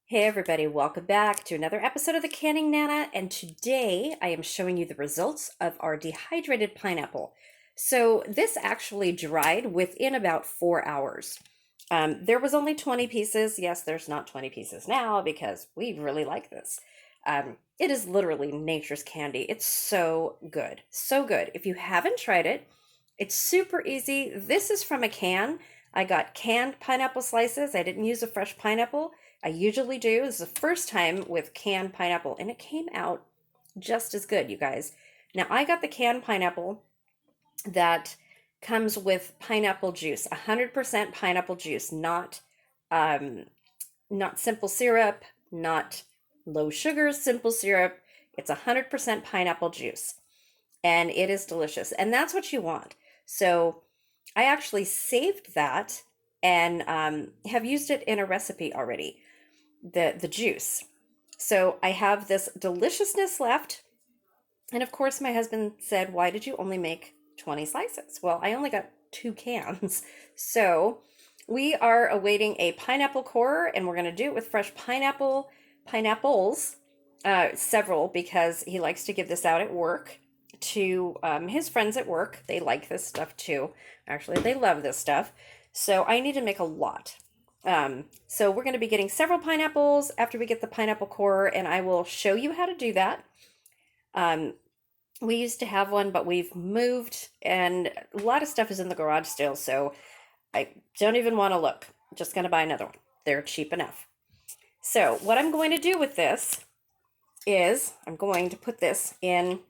Hey everybody, welcome back to another episode of the Canning Nana, and today I am showing you the results of our dehydrated pineapple. So this actually dried within about 4 hours. There was only 20 pieces. Yes, there's not 20 pieces now because we really like this. It is literally nature's candy. It's so good. So good. If you haven't tried it, it's super easy. This is from a can. I got canned pineapple slices. I didn't use a fresh pineapple. I usually do. This is the first time with canned pineapple, and it came out just as good, you guys. Now, I got the canned pineapple that comes with pineapple juice, 100% pineapple juice, um, not simple syrup, not low sugar simple syrup. It's 100% pineapple juice, and it is delicious. And that's what you want. So I actually saved that and have used it in a recipe already, the juice. So I have this deliciousness left. And of course, my husband said, "Why did you only make 20 slices?" Well, I only got 2 cans. So we are awaiting a pineapple core, and we're going to do it with fresh pineapples, several, because he likes to give this out at work to his friends at work. They like this stuff too. Actually, they love this stuff. So I need to make a lot. So we're going to be getting several pineapples after we get the pineapple core, and I will show you how to do that. We used to have one, but we've moved, and a lot of stuff is in the garage still, so I don't even want to look. I'm just going to buy another one. They're cheap enough. So what I'm going to do with this is I'm going to put this in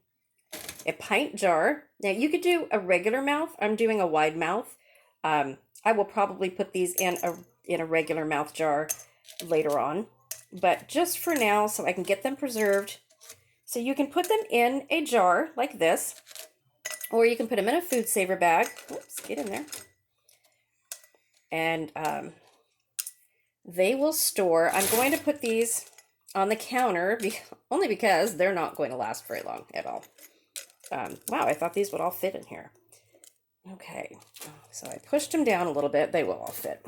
a pint jar. Now you could do a regular mouth. I'm doing a wide mouth. I will probably put these in a regular mouth jar later on, but just for now, so I can get them preserved. So you can put them in a jar like this, or you can put them in a food saver bag. Oops, get in there. And they will store. I'm going to put these on the counter only because they're not going to last very long at all. Wow, I thought these would all fit in here. Okay, so I pushed them down a little bit. They will all fit.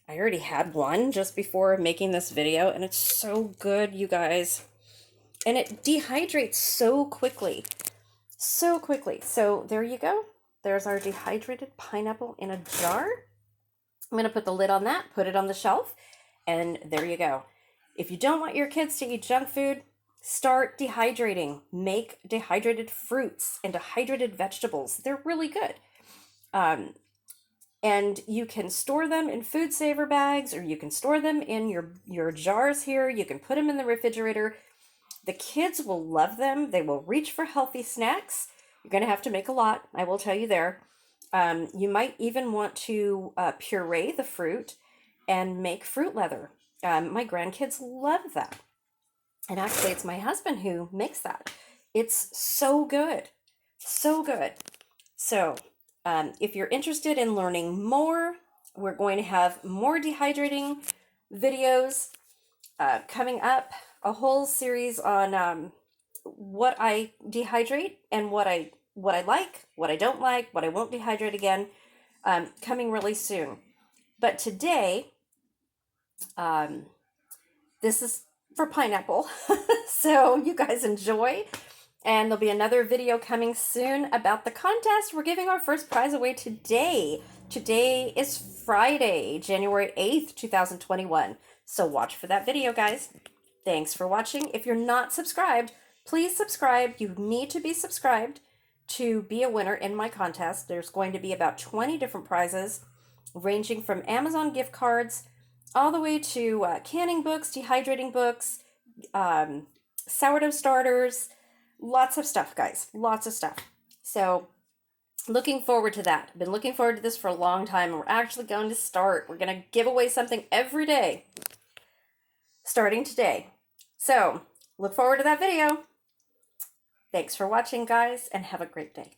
I already had one just before making this video, and it's so good, you guys. And it dehydrates so quickly. So quickly. So there you go. There's our dehydrated pineapple in a jar. I'm going to put the lid on that, put it on the shelf, and there you go. If you don't want your kids to eat junk food, start dehydrating. Make dehydrated fruits and dehydrated vegetables. They're really good. And you can store them in food saver bags, or you can store them in your jars here. You can put them in the refrigerator. The kids will love them. They will reach for healthy snacks. You're going to have to make a lot, I will tell you there. You might even want to puree the fruit and make fruit leather. My grandkids love that. And actually, it's my husband who makes that. It's so good. So good. So if you're interested in learning more, we're going to have more dehydrating videos coming up. A whole series on what I dehydrate and what I like, what I don't like, what I won't dehydrate again, coming really soon. But today, this is for pineapple. So you guys enjoy. And there'll be another video coming soon about the contest. We're giving our first prize away today. Today is Friday, January 8th, 2021. So watch for that video, guys. Thanks for watching. If you're not subscribed, please subscribe. You need to be subscribed to be a winner in my contest. There's going to be about 20 different prizes, ranging from Amazon gift cards all the way to canning books, dehydrating books, sourdough starters, lots of stuff, guys. Lots of stuff. So looking forward to that. Been looking forward to this for a long time, and we're actually going to start. We're going to give away something every day starting today. So look forward to that video. Thanks for watching, guys, and have a great day.